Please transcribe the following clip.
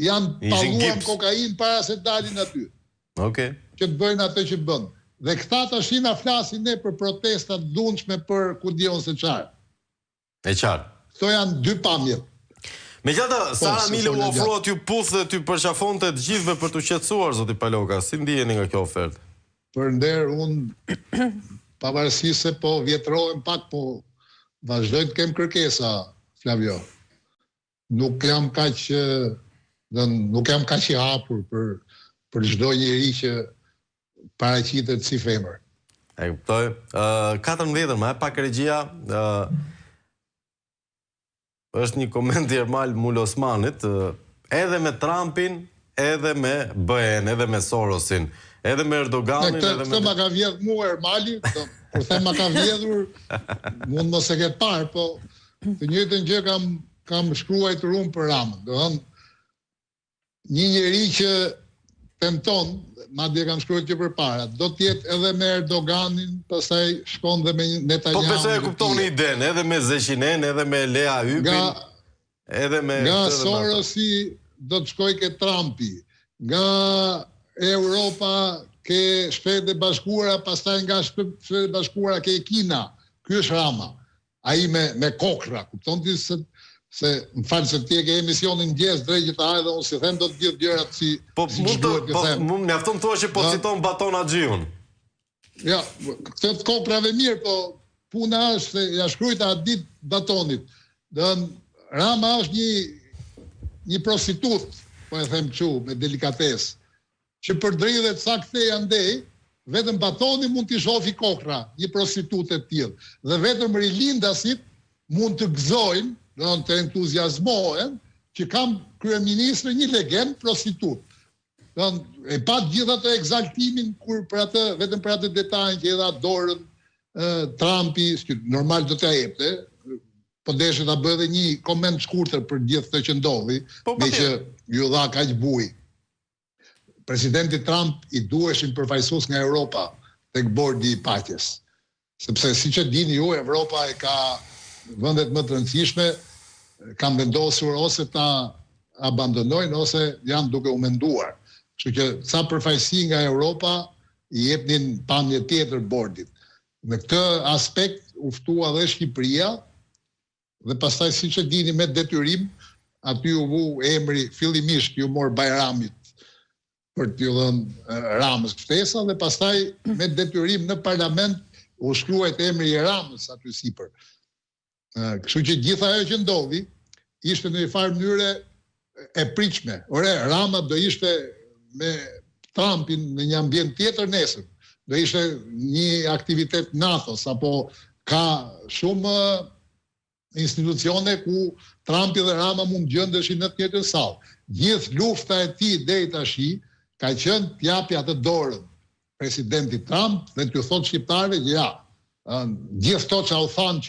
janë paguar kokainë para se dalin aty. Okej. Që të bëjnë atë që bën. Dhe këta tash na flasin ne për protesta të dhunshme për ku dion se çfarë. E qartë. Këto janë dy pamje. Megjithatë, Sara Mile u ofrua t'ju puth dhe t'ju përqafonte të gjithëve për t'u qetësuar, zoti Paloka. Si ndiheni nga kjo ofertë? Përnder, unë pavarësisht se po vjetrohem pak, po vazhdoj të kem kërkesa, Flavio. Nuk jam kaq i hapur për çdo njeri që paraqitet si femër. E kuptoj. 14 më pak regjia, është një koment i Ermal Mulosmanit, edhe me Trumpin, edhe me BE-n, edhe me Sorosin, edhe me Erdoganin, edhe me... Këtë ma ka vjedh mua Ermali, kur them ma ka vjedhur, mund mos e ketë parë, po të njëjtën gjë kam shkruajtur unë për Ramën. Do thënë, një njeri që tenton, madje kam shkruar që përpara, do të jetë edhe me Erdoganin, pastaj shkon dhe me Netanyahu. Po besoj e kuptoni idenë, edhe me Zeshinen, edhe me Lea Hypin, edhe me... Nga Sorosi do të shkoj ke Trumpi, nga Europa ke Shtetet e Bashkuara, pastaj nga Shtetet e Bashkuara ke Kina. Ky është Rama. Ai me kokra, kupton ti se më falë se ti e ke emisionin mëngjes drejt që të hajë dhe unë si them do të gjithë gjërat si duhet të them. Po mjafton thua që po citon Baton Haxhiun. Ja, këtë të koprave mirë, po puna është se ja shkruajta atë ditë Batonit. Rama është një prostitut, po e them kështu me delikatesë, që përdridhet sa kthej andej, vetëm Batoni mund t'i shofi kokra, një prostitut e tillë. Dhe vetëm rilindasit mund të gëzojnë, të entuziazmohen, që kam kryeministri një legend prostitut. E pa gjitha të egzaltimin kur vetëm për atë detajnë që edha dorën Trumpi, normal do t'ja jepte, po deshe ta bëhe një koment shkurtër për gjithë të që ndodhi, me që ju dha kaq buj. Presidenti Trump i duheshin përfaqësues nga Europa tek bordi i paqes. Sepse siç e dini ju, Europa e ka vendet më të rëndësishme, kanë vendosur ose ta abandonojnë ose janë duke u menduar. Kështu që ca përfaqësi nga Europa i jepnin pamje tjetër bordit. Në këtë aspekt u ftua dhe Shqipëria dhe pastaj siç e dini me detyrim aty u vu emri fillimisht ju mor Bajramit për t'ju dhënë Ramës ftesa dhe pastaj me detyrim në parlament u shkruajt emri i Ramës aty sipër. Kështu që gjitha ajo që ndodhi ishte në një farë mënyre e pritshme. Ore, Rama do ishte me Trumpin në një ambient tjetër nesër. Do ishte një aktivitet NATO-s, apo ka shumë institucione ku Trumpi dhe Rama mund gjendeshin në të njëjtën sallë. Gjithë lufta e tij deri tash ka qenë t'japi atë dorën presidenti Trump dhe t'ju thotë shqiptarëve që ja, gjithë to që u thanë